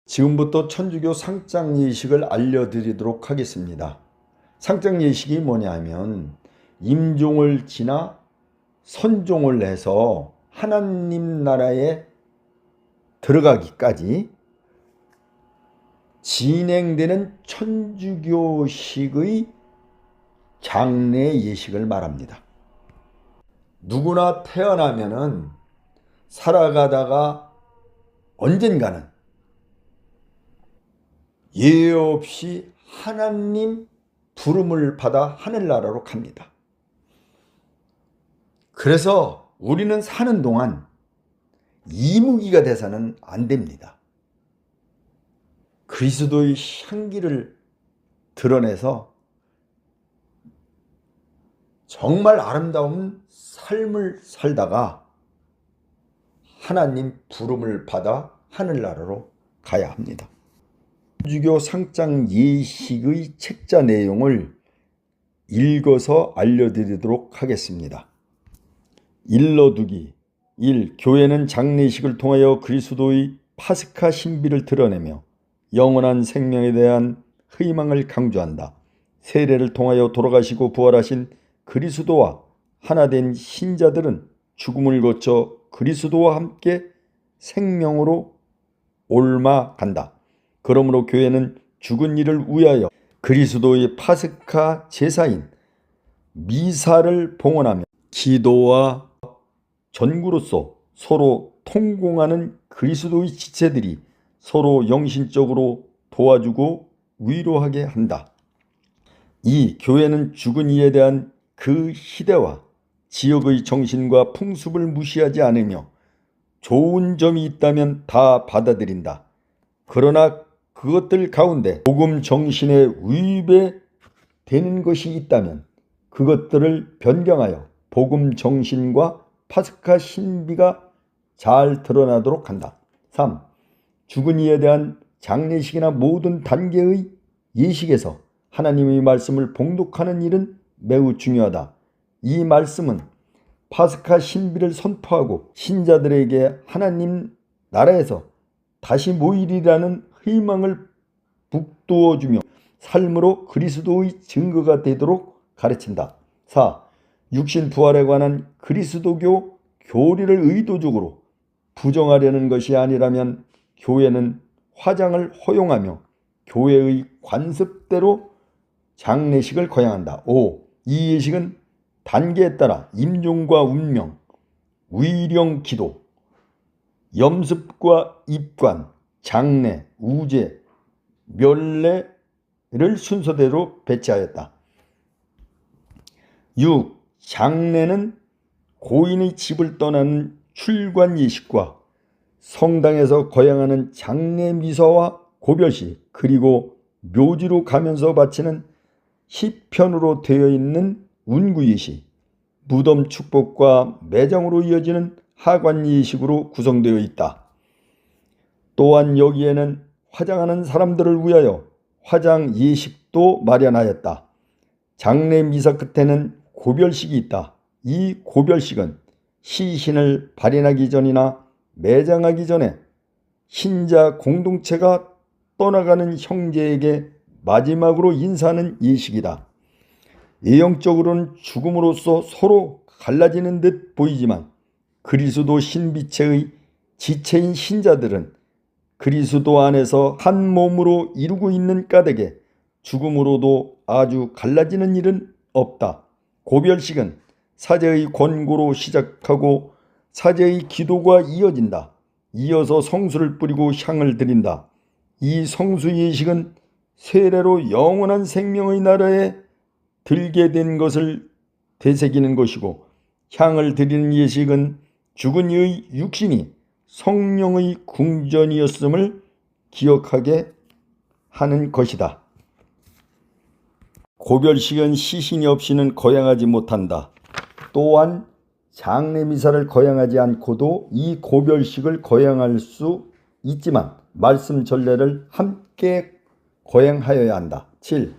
지금부터 천주교 상장 예식을 알려드리도록 하겠습니다. 상장 예식이 뭐냐면 임종을 지나 선종을 해서 하나님 나라에 들어가기까지 진행되는 천주교식의 장례 예식을 말합니다. 누구나 태어나면은 살아가다가 언젠가는 예외 없이 하나님 부름을 받아 하늘나라로 갑니다. 그래서 우리는 사는 동안 이무기가 돼서는 안 됩니다. 그리스도의 향기를 드러내서 정말 아름다운 삶을 살다가 하나님 부름을 받아 하늘나라로 가야 합니다. 천주교 상장 예식의 책자 내용을 읽어서 알려드리도록 하겠습니다. 일러두기 1. 교회는 장례식을 통하여 그리스도의 파스카 신비를 드러내며 영원한 생명에 대한 희망을 강조한다. 세례를 통하여 돌아가시고 부활하신 그리스도와 하나된 신자들은 죽음을 거쳐 그리스도와 함께 생명으로 옮아간다. 그러므로 교회는 죽은 이를 위하여 그리스도의 파스카 제사인 미사를 봉헌하며 기도와 전구로서 서로 통공하는 그리스도의 지체들이 서로 영신적으로 도와주고 위로하게 한다. 2. 교회는 죽은 이에 대한 그 시대와 지역의 정신과 풍습을 무시하지 않으며 좋은 점이 있다면 다 받아들인다. 그러나 그것들 가운데 복음 정신에 위배되는 것이 있다면 그것들을 변경하여 복음 정신과 파스카 신비가 잘 드러나도록 한다. 3. 죽은 이에 대한 장례식이나 모든 단계의 예식에서 하나님의 말씀을 봉독하는 일은 매우 중요하다. 이 말씀은 파스카 신비를 선포하고 신자들에게 하나님 나라에서 다시 모이리라는 희망을 북돋워주며 삶으로 그리스도의 증거가 되도록 가르친다. 4. 육신 부활에 관한 그리스도교 교리를 의도적으로 부정하려는 것이 아니라면 교회는 화장을 허용하며 교회의 관습대로 장례식을 거양한다. 5. 이 예식은 단계에 따라 임종과 운명, 위령 기도, 염습과 입관, 장례, 우제, 멸례를 순서대로 배치하였다. 6. 장례는 고인의 집을 떠나는 출관 예식과 성당에서 거양하는 장례 미사와 고별식, 그리고 묘지로 가면서 바치는 시편으로 되어 있는 운구 예식, 무덤 축복과 매장으로 이어지는 하관 예식으로 구성되어 있다. 또한 여기에는 화장하는 사람들을 위하여 화장 예식도 마련하였다. 장례 미사 끝에는 고별식이 있다. 이 고별식은 시신을 발인하기 전이나 매장하기 전에 신자 공동체가 떠나가는 형제에게 마지막으로 인사하는 예식이다. 예형적으로는 죽음으로써 서로 갈라지는 듯 보이지만 그리스도 신비체의 지체인 신자들은 그리스도 안에서 한 몸으로 이루고 있는 까닭에 죽음으로도 아주 갈라지는 일은 없다. 고별식은 사제의 권고로 시작하고 사제의 기도가 이어진다. 이어서 성수를 뿌리고 향을 드린다. 이 성수 예식은 세례로 영원한 생명의 나라에 들게 된 것을 되새기는 것이고, 향을 드리는 예식은 죽은 이의 육신이 성령의 궁전이었음을 기억하게 하는 것이다. 고별식은 시신이 없이는 거양하지 못한다. 또한 장례미사를 거양하지 않고도 이 고별식을 거양할 수 있지만 말씀 전례를 함께 거양하여야 한다. 7.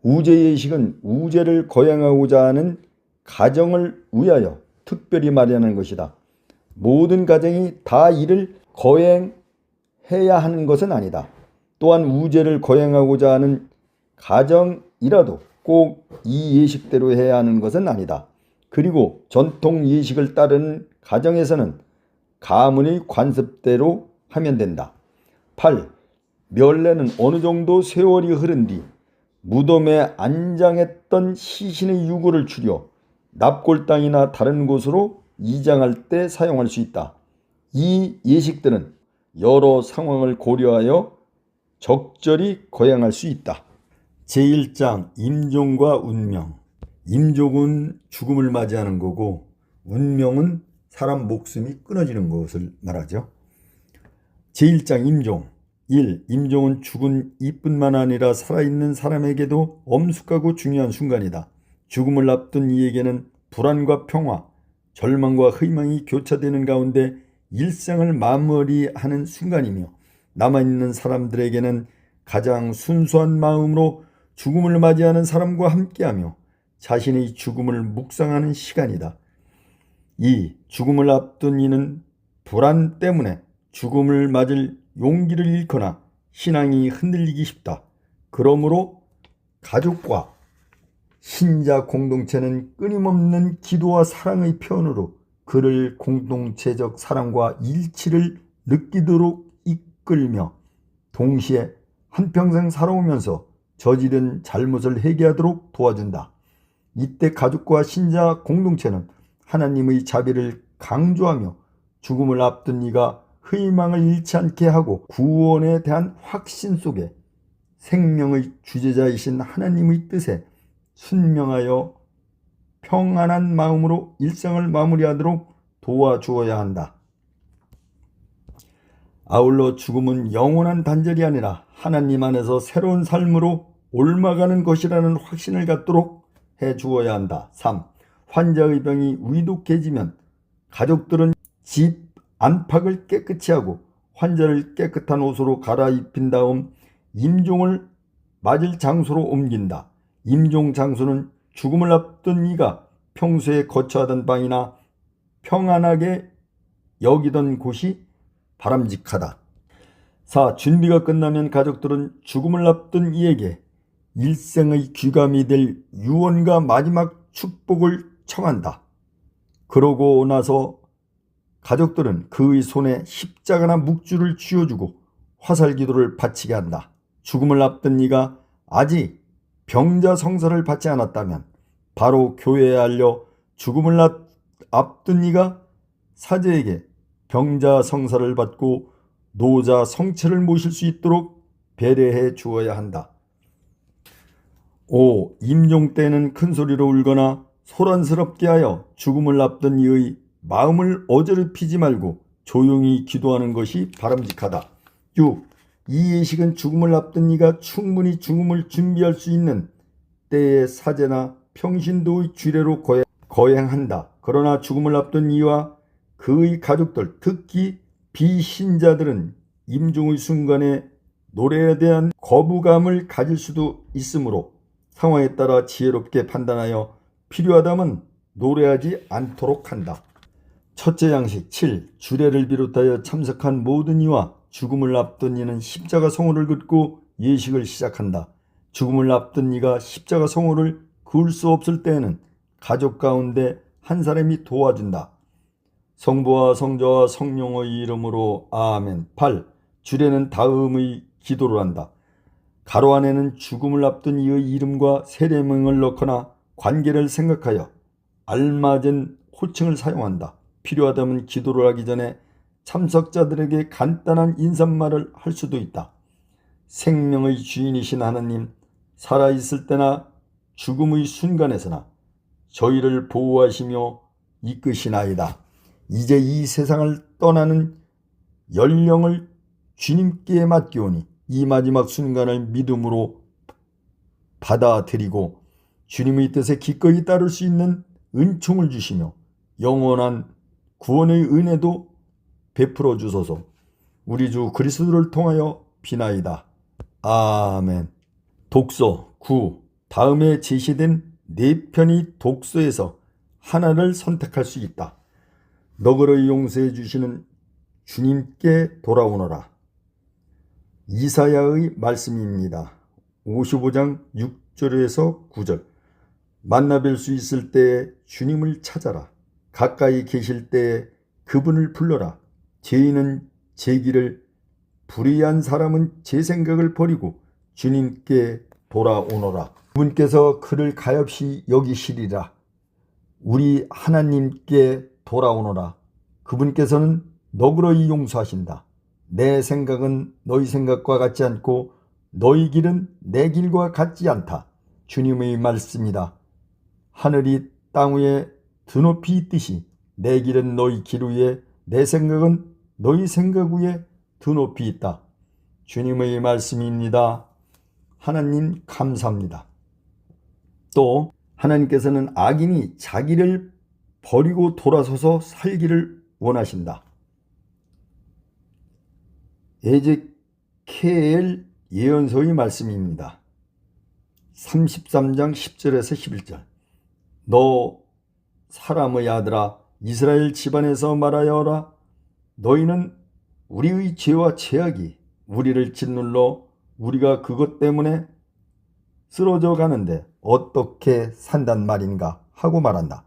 우제 예식은 우제를 거양하고자 하는 가정을 위하여 특별히 마련한 것이다. 모든 가정이 다 이를 거행해야 해야 하는 것은 아니다. 또한 우제를 거행하고자 하는 가정이라도 꼭 이 예식대로 해야 하는 것은 아니다. 그리고 전통 예식을 따르는 가정에서는 가문의 관습대로 하면 된다. 8. 멸례는 어느 정도 세월이 흐른 뒤 무덤에 안장했던 시신의 유골을 추려 납골당이나 다른 곳으로 이장할 때 사용할 수 있다. 이 예식들은 여러 상황을 고려하여 적절히 거행할 수 있다. 제1장 임종과 운명. 임종은 죽음을 맞이하는 거고 운명은 사람 목숨이 끊어지는 것을 말하죠. 제1장 임종. 1. 임종은 죽은 이뿐만 아니라 살아있는 사람에게도 엄숙하고 중요한 순간이다. 죽음을 앞둔 이에게는 불안과 평화, 절망과 희망이 교차되는 가운데 일생을 마무리하는 순간이며 남아있는 사람들에게는 가장 순수한 마음으로 죽음을 맞이하는 사람과 함께하며 자신의 죽음을 묵상하는 시간이다. 2. 죽음을 앞둔 이는 불안 때문에 죽음을 맞을 용기를 잃거나 신앙이 흔들리기 쉽다. 그러므로 가족과 신자 공동체는 끊임없는 기도와 사랑의 표현으로 그를 공동체적 사랑과 일치를 느끼도록 이끌며 동시에 한평생 살아오면서 저지른 잘못을 회개하도록 도와준다. 이때 가족과 신자 공동체는 하나님의 자비를 강조하며 죽음을 앞둔 이가 희망을 잃지 않게 하고 구원에 대한 확신 속에 생명의 주재자이신 하나님의 뜻에 순명하여 평안한 마음으로 일생을 마무리하도록 도와주어야 한다. 아울러 죽음은 영원한 단절이 아니라 하나님 안에서 새로운 삶으로 옮아가는 것이라는 확신을 갖도록 해주어야 한다. 3. 환자의 병이 위독해지면 가족들은 집 안팎을 깨끗이 하고 환자를 깨끗한 옷으로 갈아입힌 다음 임종을 맞을 장소로 옮긴다. 임종 장소는 죽음을 앞둔 이가 평소에 거처하던 방이나 평안하게 여기던 곳이 바람직하다. 4. 준비가 끝나면 가족들은 죽음을 앞둔 이에게 일생의 귀감이 될 유언과 마지막 축복을 청한다. 그러고 나서 가족들은 그의 손에 십자가나 묵주를 쥐어주고 화살기도를 바치게 한다. 죽음을 앞둔 이가 아직 병자 성사를 받지 않았다면 바로 교회에 알려 죽음을 앞둔 이가 사제에게 병자 성사를 받고 노자 성체를 모실 수 있도록 배려해 주어야 한다. 5. 임종 때는 큰 소리로 울거나 소란스럽게 하여 죽음을 앞둔 이의 마음을 어지럽히지 말고 조용히 기도하는 것이 바람직하다. 6. 이 예식은 죽음을 앞둔 이가 충분히 죽음을 준비할 수 있는 때의 사제나 평신도의 주례로 거행한다. 그러나 죽음을 앞둔 이와 그의 가족들, 특히 비신자들은 임종의 순간에 노래에 대한 거부감을 가질 수도 있으므로 상황에 따라 지혜롭게 판단하여 필요하다면 노래하지 않도록 한다. 첫째 양식 7. 주례를 비롯하여 참석한 모든 이와 죽음을 앞둔 이는 십자가 성호를 긋고 예식을 시작한다. 죽음을 앞둔 이가 십자가 성호를 그을 수 없을 때에는 가족 가운데 한 사람이 도와준다. 성부와 성자와 성령의 이름으로 아멘. 8. 주례는 다음의 기도를 한다. 가로 안에는 죽음을 앞둔 이의 이름과 세례명을 넣거나 관계를 생각하여 알맞은 호칭을 사용한다. 필요하다면 기도를 하기 전에 참석자들에게 간단한 인사말을 할 수도 있다. 생명의 주인이신 하나님, 살아있을 때나 죽음의 순간에서나 저희를 보호하시며 이끄시나이다. 이제 이 세상을 떠나는 연령을 주님께 맡기오니 이 마지막 순간을 믿음으로 받아들이고 주님의 뜻에 기꺼이 따를 수 있는 은총을 주시며 영원한 구원의 은혜도 베풀어 주소서. 우리 주 그리스도를 통하여 비나이다. 아멘. 독서 9. 다음에 제시된 4편의 독서에서 하나를 선택할 수 있다. 너그러이 용서해 주시는 주님께 돌아오너라. 이사야의 말씀입니다. 55장 6절에서 9절. 만나 뵐 수 있을 때에 주님을 찾아라. 가까이 계실 때에 그분을 불러라. 죄인은 제 길을, 불의한 사람은 제 생각을 버리고 주님께 돌아오너라. 그분께서 그를 가엾이 여기시리라. 우리 하나님께 돌아오너라. 그분께서는 너그러이 용서하신다. 내 생각은 너희 생각과 같지 않고 너희 길은 내 길과 같지 않다. 주님의 말씀이다. 하늘이 땅 위에 드높이 있듯이 내 길은 너희 길 위에, 내 생각은 너희 생각 위에 드높이 있다. 주님의 말씀입니다. 하나님 감사합니다. 또 하나님께서는 악인이 자기를 버리고 돌아서서 살기를 원하신다. 에제키엘 예언서의 말씀입니다. 33장 10절에서 11절. 너 사람의 아들아, 이스라엘 집안에서 말하여라. 너희는 우리의 죄와 죄악이 우리를 짓눌러 우리가 그것 때문에 쓰러져 가는데 어떻게 산단 말인가 하고 말한다.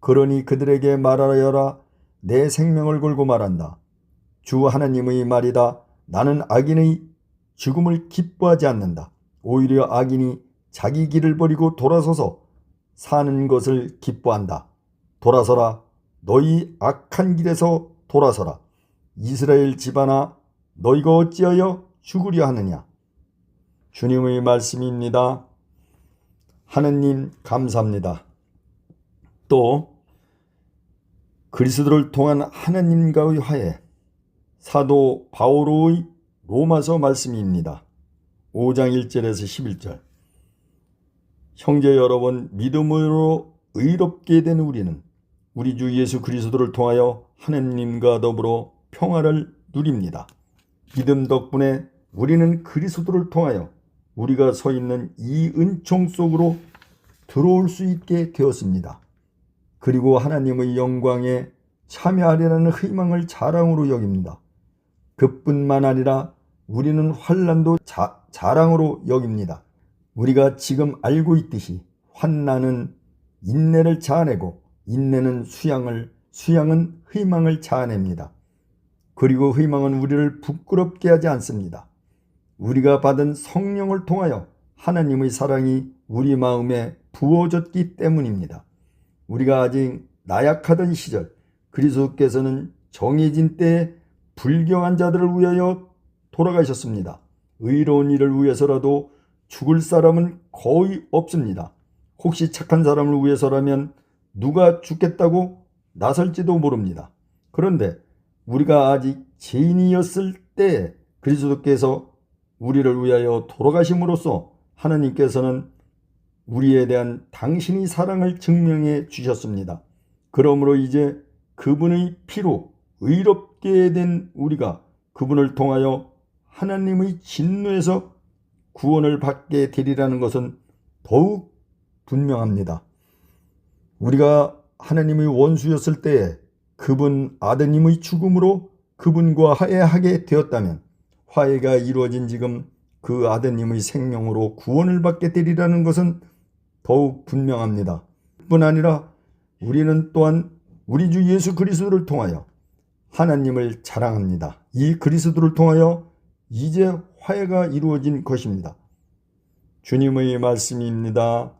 그러니 그들에게 말하여라. 내 생명을 걸고 말한다. 주 하나님의 말이다. 나는 악인의 죽음을 기뻐하지 않는다. 오히려 악인이 자기 길을 버리고 돌아서서 사는 것을 기뻐한다. 돌아서라. 너희 악한 길에서 돌아서라. 이스라엘 집안아, 너희가 어찌하여 죽으려 하느냐. 주님의 말씀입니다. 하느님 감사합니다. 또 그리스도를 통한 하나님과의 화해, 사도 바오로의 로마서 말씀입니다. 5장 1절에서 11절. 형제 여러분, 믿음으로 의롭게 된 우리는 우리 주 예수 그리스도를 통하여 하나님과 더불어 평화를 누립니다. 믿음 덕분에 우리는 그리스도를 통하여 우리가 서 있는 이 은총 속으로 들어올 수 있게 되었습니다. 그리고 하나님의 영광에 참여하리라는 희망을 자랑으로 여깁니다. 그뿐만 아니라 우리는 환난도 자랑으로 여깁니다. 우리가 지금 알고 있듯이 환난은 인내를 자아내고 인내는 수양은 희망을 자아냅니다. 그리고 희망은 우리를 부끄럽게 하지 않습니다. 우리가 받은 성령을 통하여 하나님의 사랑이 우리 마음에 부어졌기 때문입니다. 우리가 아직 나약하던 시절 그리스도께서는 정해진 때에 불경한 자들을 위하여 돌아가셨습니다. 의로운 일을 위해서라도 죽을 사람은 거의 없습니다. 혹시 착한 사람을 위해서라면 누가 죽겠다고 나설지도 모릅니다. 그런데 우리가 아직 죄인이었을 때에 그리스도께서 우리를 위하여 돌아가심으로써 하나님께서는 우리에 대한 당신의 사랑을 증명해 주셨습니다. 그러므로 이제 그분의 피로 의롭게 된 우리가 그분을 통하여 하나님의 진노에서 구원을 받게 되리라는 것은 더욱 분명합니다. 우리가 하나님의 원수였을 때에 그분 아드님의 죽음으로 그분과 화해하게 되었다면 화해가 이루어진 지금 그 아드님의 생명으로 구원을 받게 되리라는 것은 더욱 분명합니다. 뿐 아니라 우리는 또한 우리 주 예수 그리스도를 통하여 하나님을 자랑합니다. 이 그리스도를 통하여 이제 화해가 이루어진 것입니다. 주님의 말씀입니다.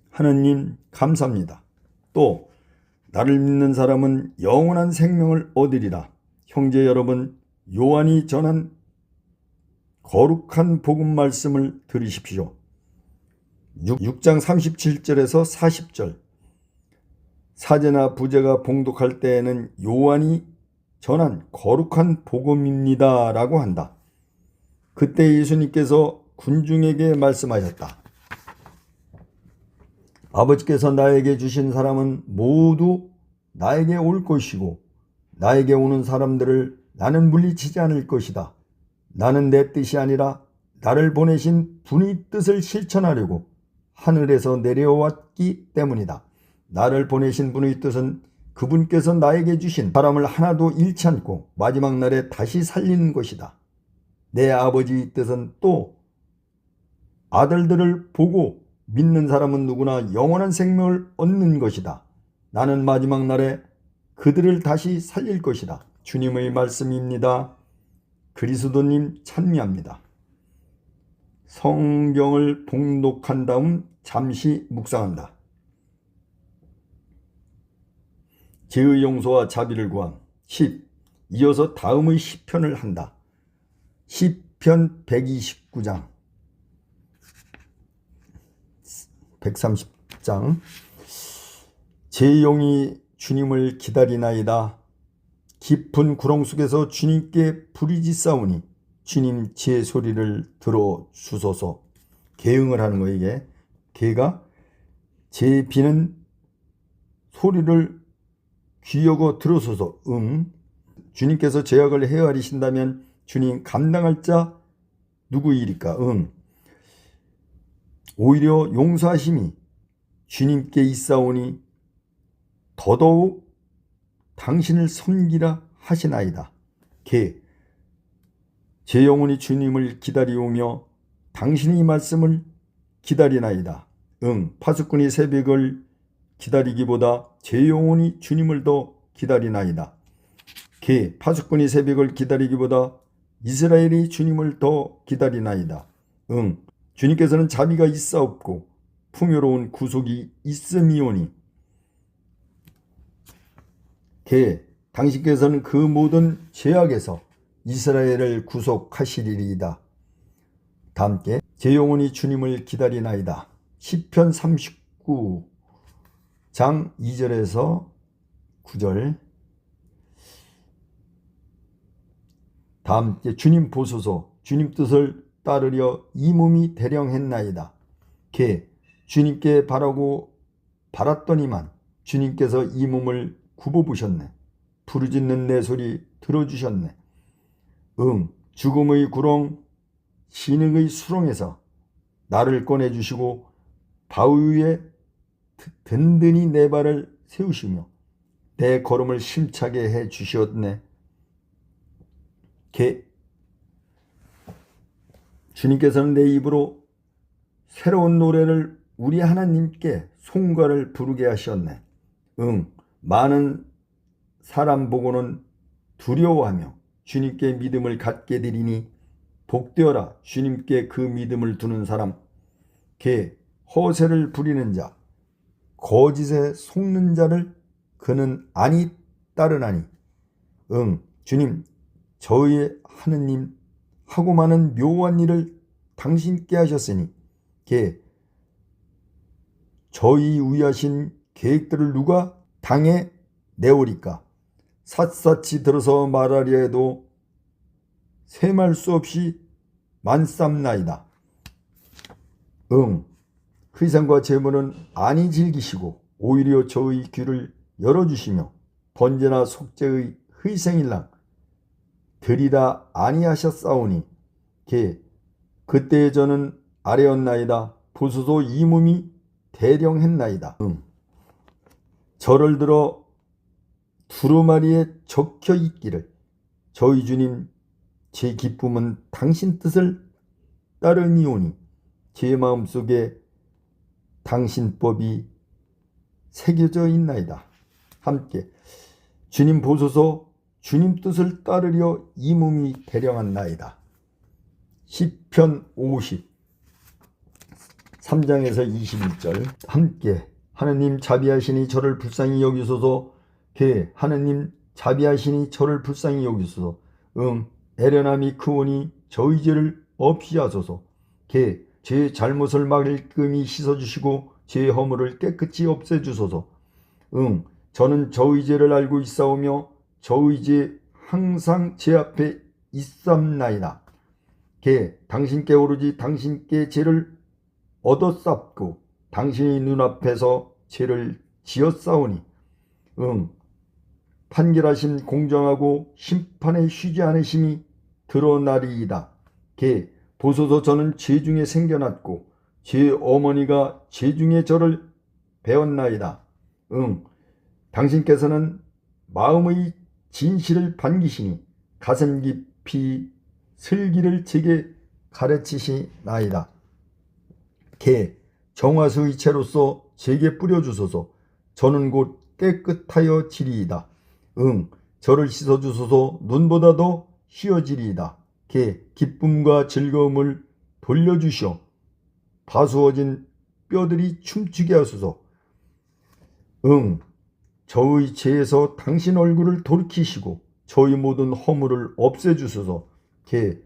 하나님 감사합니다. 또 나를 믿는 사람은 영원한 생명을 얻으리라. 형제 여러분, 요한이 전한 거룩한 복음 말씀을 들으십시오. 6장 37절에서 40절. 사제나 부제가 봉독할 때에는 요한이 전한 거룩한 복음입니다 라고 한다. 그때 예수님께서 군중에게 말씀하셨다. 아버지께서 나에게 주신 사람은 모두 나에게 올 것이고 나에게 오는 사람들을 나는 물리치지 않을 것이다. 나는 내 뜻이 아니라 나를 보내신 분의 뜻을 실천하려고 하늘에서 내려왔기 때문이다. 나를 보내신 분의 뜻은 그분께서 나에게 주신 사람을 하나도 잃지 않고 마지막 날에 다시 살리는 것이다. 내 아버지의 뜻은 또 아들들을 보고 믿는 사람은 누구나 영원한 생명을 얻는 것이다. 나는 마지막 날에 그들을 다시 살릴 것이다. 주님의 말씀입니다. 그리스도님 찬미합니다. 성경을 봉독한 다음 잠시 묵상한다. 죄의 용서와 자비를 구함. 10. 이어서 다음의 시편을 한다. 시편 129장 130장 제 영이 주님을 기다리나이다. 깊은 구렁 속에서 주님께 부르짖사오니 주님 제 소리를 들어주소서. 개응을 하는 거예요. 이게 개가 제 비는 소리를 귀여고 들어소서. 주님께서 죄악을 헤아리신다면 주님 감당할 자 누구이리까? 오히려 용서하심이 주님께 있사오니 더더욱 당신을 섬기라 하시나이다. 제 영혼이 주님을 기다리오며 당신의 말씀을 기다리나이다. 파수꾼이 새벽을 기다리기보다 제 영혼이 주님을 더 기다리나이다. 파수꾼이 새벽을 기다리기보다 이스라엘이 주님을 더 기다리나이다. 주님께서는 자비가 있사옵고 풍요로운 구속이 있음이오니 당신께서는 그 모든 죄악에서 이스라엘을 구속하시리이다. 다 함께 제 영혼이 주님을 기다리나이다. 시편 39장 2절에서 9절 다 함께 주님 보소서. 주님 뜻을 따르려 이 몸이 대령했나이다. 주님께 바랐더니만 주님께서 이 몸을 굽어보셨네. 부르짖는 내 소리 들어주셨네. 죽음의 구렁 신흥의 수렁에서 나를 꺼내주시고 바위 위에 든든히 내 발을 세우시며 내 걸음을 심차게 해 주셨네. 주님께서는 내 입으로 새로운 노래를 우리 하나님께 송가를 부르게 하셨네. 많은 사람 보고는 두려워하며 주님께 믿음을 갖게 되리니 복되어라. 주님께 그 믿음을 두는 사람. 허세를 부리는 자, 거짓에 속는 자를 그는 아니 따르나니. 주님, 저희 하느님 하고 많은 묘한 일을 당신께 하셨으니 저희 위하신 계획들을 누가 당해 내오리까? 샅샅이 들어서 말하려 해도 셈할 수 없이 많삼나이다. 회상과 재물은 아니 즐기시고 오히려 저의 귀를 열어주시며 번제나 속죄의 희생일랑 드리라 아니하셨사오니 그때에 저는 아뢰었나이다. 보소서 이 몸이 대령했나이다. 저를 들어 두루마리에 적혀 있기를 저희 주님 제 기쁨은 당신 뜻을 따르니오니 제 마음속에 당신 법이 새겨져 있나이다. 함께 주님 보소서 주님 뜻을 따르려 이 몸이 대령한나이다. 시편 50 3장에서 21절 함께 하느님 자비하시니 저를 불쌍히 여기소서. 하느님 자비하시니 저를 불쌍히 여기소서. 애련함이 크오니 저희 죄를 없이 하소서. 제 잘못을 말끔히 씻어주시고 제 허물을 깨끗이 없애주소서. 저는 저의 죄를 알고 있사오며 저의 죄 항상 제 앞에 있삼나이다. 당신께 오르지 당신께 죄를 얻어쌌고 당신의 눈앞에서 죄를 지었사오니 판결하심 공정하고 심판에 쉬지 않으심이 드러나리이다. 보소서 저는 죄 중에 생겨났고 제 어머니가 죄 중에 저를 배웠나이다. 당신께서는 마음의 진실을 반기시니 가슴 깊이 슬기를 제게 가르치시나이다. 개 정화수의 채로서 제게 뿌려주소서. 저는 곧 깨끗하여 지리이다. 응 저를 씻어주소서. 눈보다도 희어지리이다. 개 기쁨과 즐거움을 돌려주시오. 바수어진 뼈들이 춤추게 하소서. 응 저의 죄에서 당신 얼굴을 돌이키시고 저의 모든 허물을 없애주소서. 개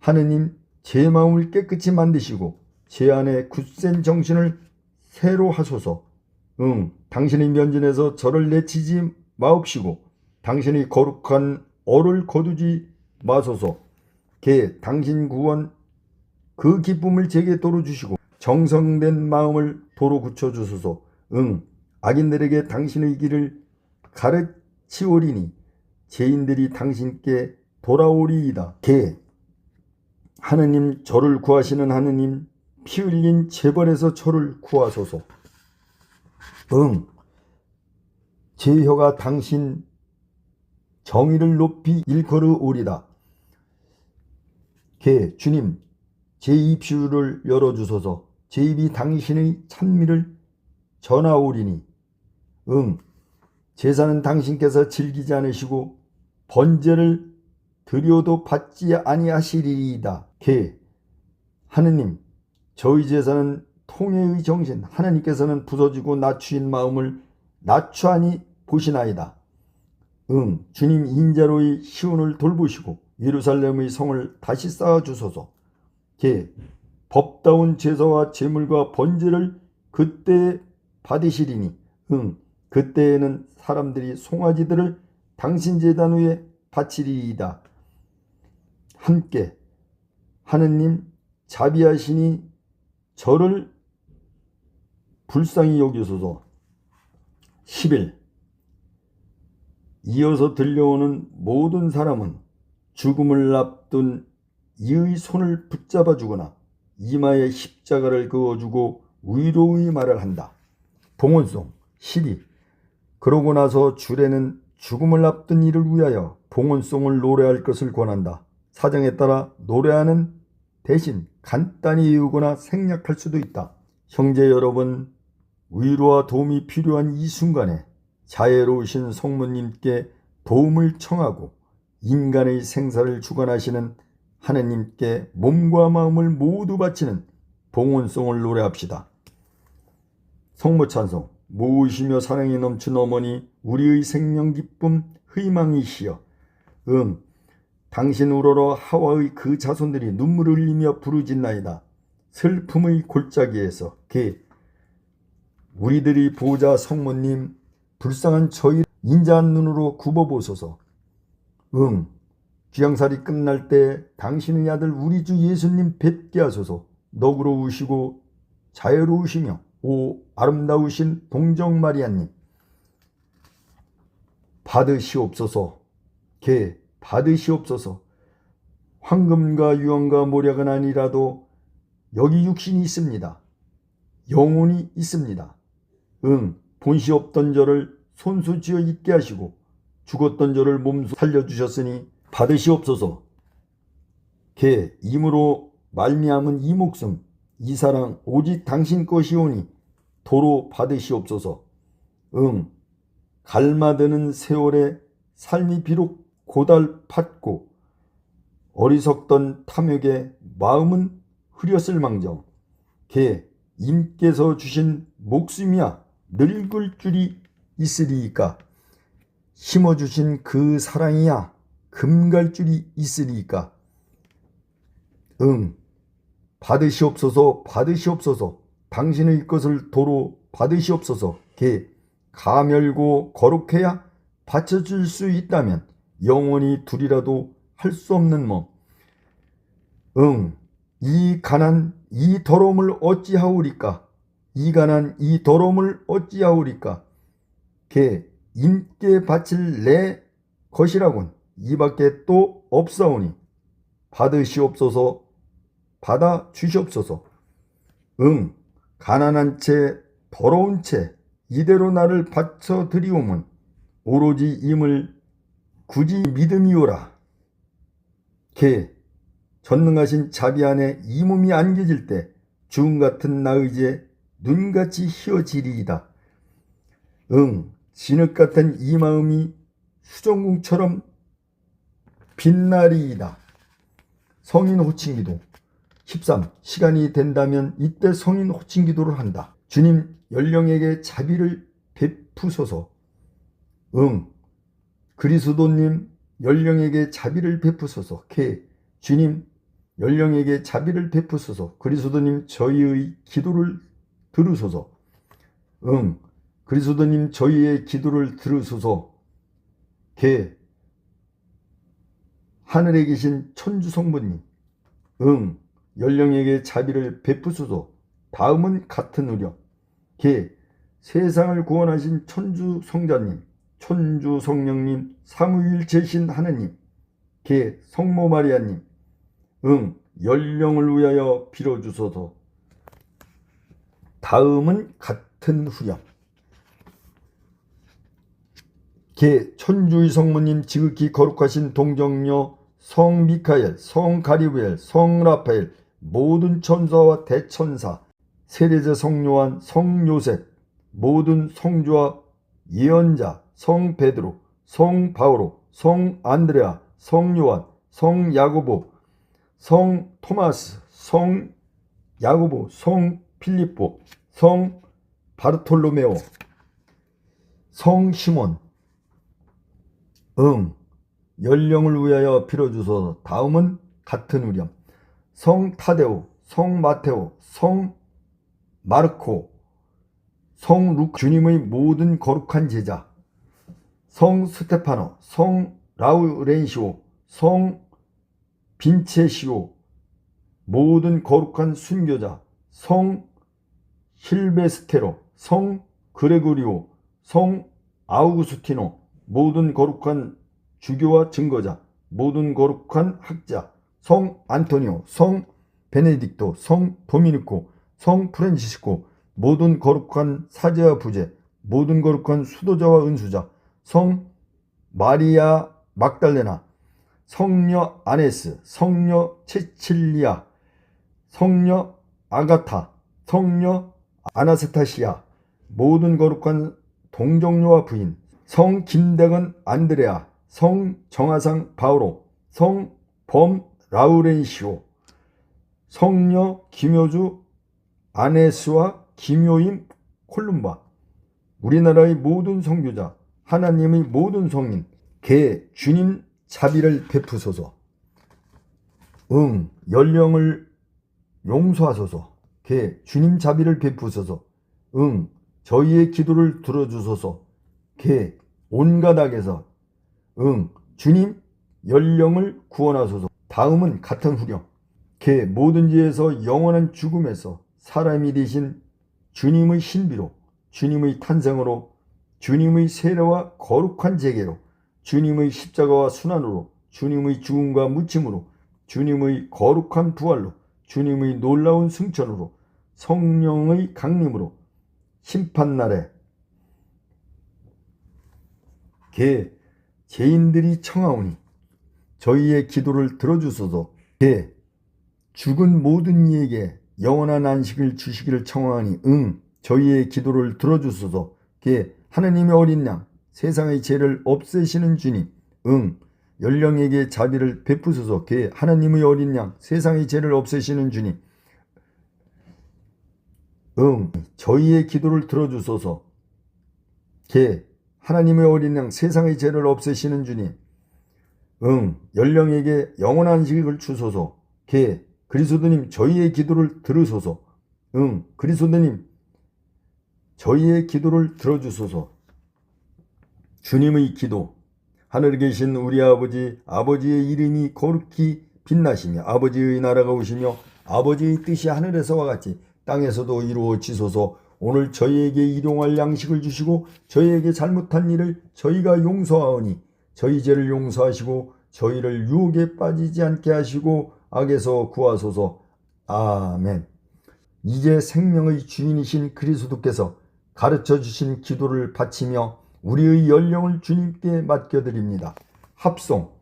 하느님 제 마음을 깨끗이 만드시고 제 안에 굳센 정신을 새로 하소서. 응 당신의 면전에서 저를 내치지 마옵시고 당신의 거룩한 얼을 거두지 마소서. 개 당신 구원 그 기쁨을 제게 도로 주시고 정성된 마음을 도로 굳혀주소서. 응 악인들에게 당신의 길을 가르치오리니 죄인들이 당신께 돌아오리이다. 개 하느님 저를 구하시는 하느님 피 흘린 재벌에서 저를 구하소서. 응 제 혀가 당신 정의를 높이 일컬으오리다. 개 주님 제 입술을 열어주소서. 제 입이 당신의 찬미를 전하오리니 응 제사는 당신께서 즐기지 않으시고 번제를 드려도 받지 아니하시리이다. 개 하느님 저희 제사는 통회의 정신 하나님께서는 부서지고 낮추인 마음을 낮추하니 보시나이다. 응 주님 인자로의 시온을 돌보시고 예루살렘의 성을 다시 쌓아주소서. 개 법다운 제사와 제물과 번제를 그때에 받으시리니 응 그때에는 사람들이 송아지들을 당신 제단 위에 바치리이다. 함께 하느님 자비하시니 저를 불쌍히 여기소서. 10일 이어서 들려오는 모든 사람은 죽음을 앞둔 이의 손을 붙잡아 주거나 이마에 십자가를 그어주고 위로의 말을 한다. 봉헌송 12. 그러고 나서 주례는 죽음을 앞둔 이를 위하여 봉헌송을 노래할 것을 권한다. 사정에 따라 노래하는 대신 간단히 외우거나 생략할 수도 있다. 형제 여러분, 위로와 도움이 필요한 이 순간에 자애로우신 성모님께 도움을 청하고 인간의 생사를 주관하시는 하느님께 몸과 마음을 모두 바치는 봉헌송을 노래합시다. 성모찬송. 모으시며 사랑이 넘친 어머니 우리의 생명 기쁨 희망이시여. 응 당신 우러러 하와의 그 자손들이 눈물을 흘리며 부르짖나이다. 슬픔의 골짜기에서. 개 우리들이 보자 성모님 불쌍한 저희 인자한 눈으로 굽어보소서. 응 귀양살이 끝날 때 당신의 아들 우리 주 예수님 뵙게 하소서. 너그러우시고 자유로우시며 오 아름다우신 동정 마리아님 받으시옵소서. 개 받으시옵소서. 황금과 유황과 모략은 아니라도 여기 육신이 있습니다. 영혼이 있습니다. 응 본시 없던 저를 손수지어 있게 하시고 죽었던 저를 몸소 살려주셨으니 받으시옵소서. 개 임으로 말미암은 이 목숨 이 사랑 오직 당신 것이오니 도로 받으시옵소서. 응 갈마드는 세월에 삶이 비록 고달팠고 어리석던 탐욕에 마음은 흐렸을망정. 개 임께서 주신 목숨이야 늙을 줄이 있으리이까. 심어주신 그 사랑이야 금갈 줄이 있으리이까. 응 받으시옵소서. 받으시옵소서. 당신의 것을 도로 받으시옵소서. 개 가멸고 거룩해야 바쳐줄 수 있다면 영원히 둘이라도 할 수 없는 몸. 응 이 가난 이 더러움을 어찌하오리까. 이 가난 이 더러움을 어찌하오리까. 개 임께 바칠 내 것이라곤 이밖에 또 없사오니 받으시옵소서. 받아 주시옵소서. 응 가난한 채 더러운 채 이대로 나를 바쳐 드리오면 오로지 임을 굳이 믿음이오라. 개 전능하신 자비 안에 이 몸이 안겨질 때 주음 같은 나의지에 눈같이 희어지리이다. 진흙 같은 이 마음이 수정궁처럼 빛나리이다. 성인 호칭기도 13. 시간이 된다면 이때 성인 호칭기도를 한다. 주님 연령에게 자비를 베푸소서. 그리스도님 연령에게 자비를 베푸소서. 주님 연령에게 자비를 베푸소서. 그리스도님 저희의 기도를 들으소서. 그리스도님 저희의 기도를 들으소서. 하늘에 계신 천주 성부님 연령에게 자비를 베푸소서. 다음은 같은 우려. 세상을 구원하신 천주 성자님, 천주 성령님, 삼위일체신 하느님, 성모 마리아님, 연령을 위하여 빌어주소서. 다음은 같은 후렴. 천주의 성모님, 지극히 거룩하신 동정녀 성 미카엘, 성 가리브엘, 성 라파엘, 모든 천사와 대천사, 세례자 성 요한, 성 요셉, 모든 성주와 예언자, 성 베드로, 성 바오로, 성 안드레아, 성 요한, 성 야고보, 성 토마스, 성 야고보, 성 필리포, 성 바르톨로메오, 성 시몬, 연령을 위하여 빌어주소서. 다음은 같은 우렴. 성 타데오, 성 마테오, 성 마르코, 성 룩, 주님의 모든 거룩한 제자, 성 스테파노, 성 라우렌시오, 성 빈체시오, 모든 거룩한 순교자, 성 실베스테로, 성 그레고리오, 성 아우구스티노, 모든 거룩한 주교와 증거자, 모든 거룩한 학자, 성 안토니오, 성 베네딕토, 성 도미니코, 성 프란치스코, 모든 거룩한 사제와 부제, 모든 거룩한 수도자와 은수자, 성 마리아 막달레나, 성녀 아네스, 성녀 체칠리아, 성녀 아가타, 성녀 아나스타시아, 모든 거룩한 동정녀와 부인, 성 김대건 안드레아, 성 정하상 바오로, 성 범 라우렌시오, 성녀 김효주 아네스와 김효임 콜룸바, 우리나라의 모든 선교자, 하나님의 모든 성인, 주님 자비를 베푸소서. 연령을 용서하소서. 주님 자비를 베푸소서. 저희의 기도를 들어주소서. 온갖 악에서 주님 연령을 구원하소서. 다음은 같은 후렴. 모든 죄에서 영원한 죽음에서 사람이 되신 주님의 신비로, 주님의 탄생으로, 주님의 세례와 거룩한 제계로, 주님의 십자가와 순환으로, 주님의 죽음과 묻힘으로, 주님의 거룩한 부활로, 주님의 놀라운 승천으로, 성령의 강림으로, 심판날에 죄인들이 청하오니 저희의 기도를 들어주소서. 죽은 모든 이에게 영원한 안식을 주시기를 청하오니 저희의 기도를 들어주소서. 하나님의 어린 양, 세상의 죄를 없애시는 주님, 연령에게 자비를 베푸소서. 하나님의 어린 양, 세상의 죄를 없애시는 주님, 저희의 기도를 들어주소서. 하나님의 어린 양, 세상의 죄를 없애시는 주님, 연령에게 영원한 안식을 주소서. 그리스도님 저희의 기도를 들으소서. 그리스도님 저희의 기도를 들어주소서. 주님의 기도. 하늘에 계신 우리 아버지, 아버지의 이름이 거룩히 빛나시며 아버지의 나라가 오시며 아버지의 뜻이 하늘에서와 같이 땅에서도 이루어지소서. 오늘 저희에게 일용할 양식을 주시고 저희에게 잘못한 일을 저희가 용서하오니 저희 죄를 용서하시고 저희를 유혹에 빠지지 않게 하시고 악에서 구하소서. 아멘. 이제 생명의 주인이신 그리스도께서 가르쳐 주신 기도를 바치며 우리의 연령을 주님께 맡겨드립니다. 합송.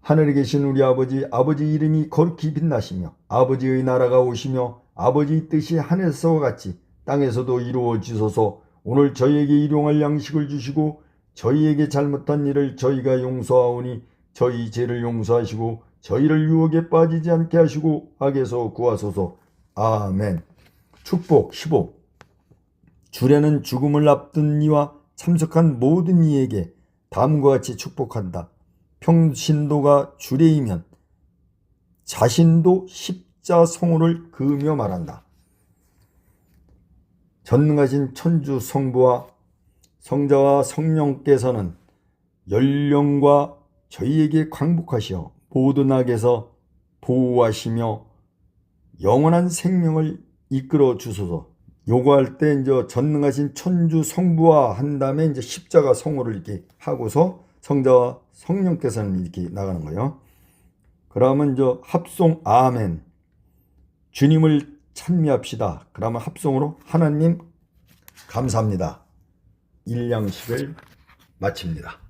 하늘에 계신 우리 아버지, 아버지 이름이 거룩히 빛나시며 아버지의 나라가 오시며 아버지의 뜻이 하늘에서와 같이 땅에서도 이루어지소서. 오늘 저희에게 일용할 양식을 주시고 저희에게 잘못한 일을 저희가 용서하오니 저희 죄를 용서하시고 저희를 유혹에 빠지지 않게 하시고 악에서 구하소서. 아멘. 축복 15. 주례는 죽음을 앞둔 이와 참석한 모든 이에게 다음과 같이 축복한다. 평신도가 주례이면 자신도 십자성호를 그으며 말한다. 전능하신 천주 성부와 성자와 성령께서는 연령과 저희에게 광복하시어 모든 악에서 보호하시며 영원한 생명을 이끌어 주소서. 요구할 때 이제 전능하신 천주 성부와 한 다음에 이제 십자가 성호를 이렇게 하고서 성자와 성령께서는 이렇게 나가는 거예요. 그러면 이제 합송 아멘. 주님을 찬미합시다. 그러면 합송으로 하나님 감사합니다. 일양식을 마칩니다.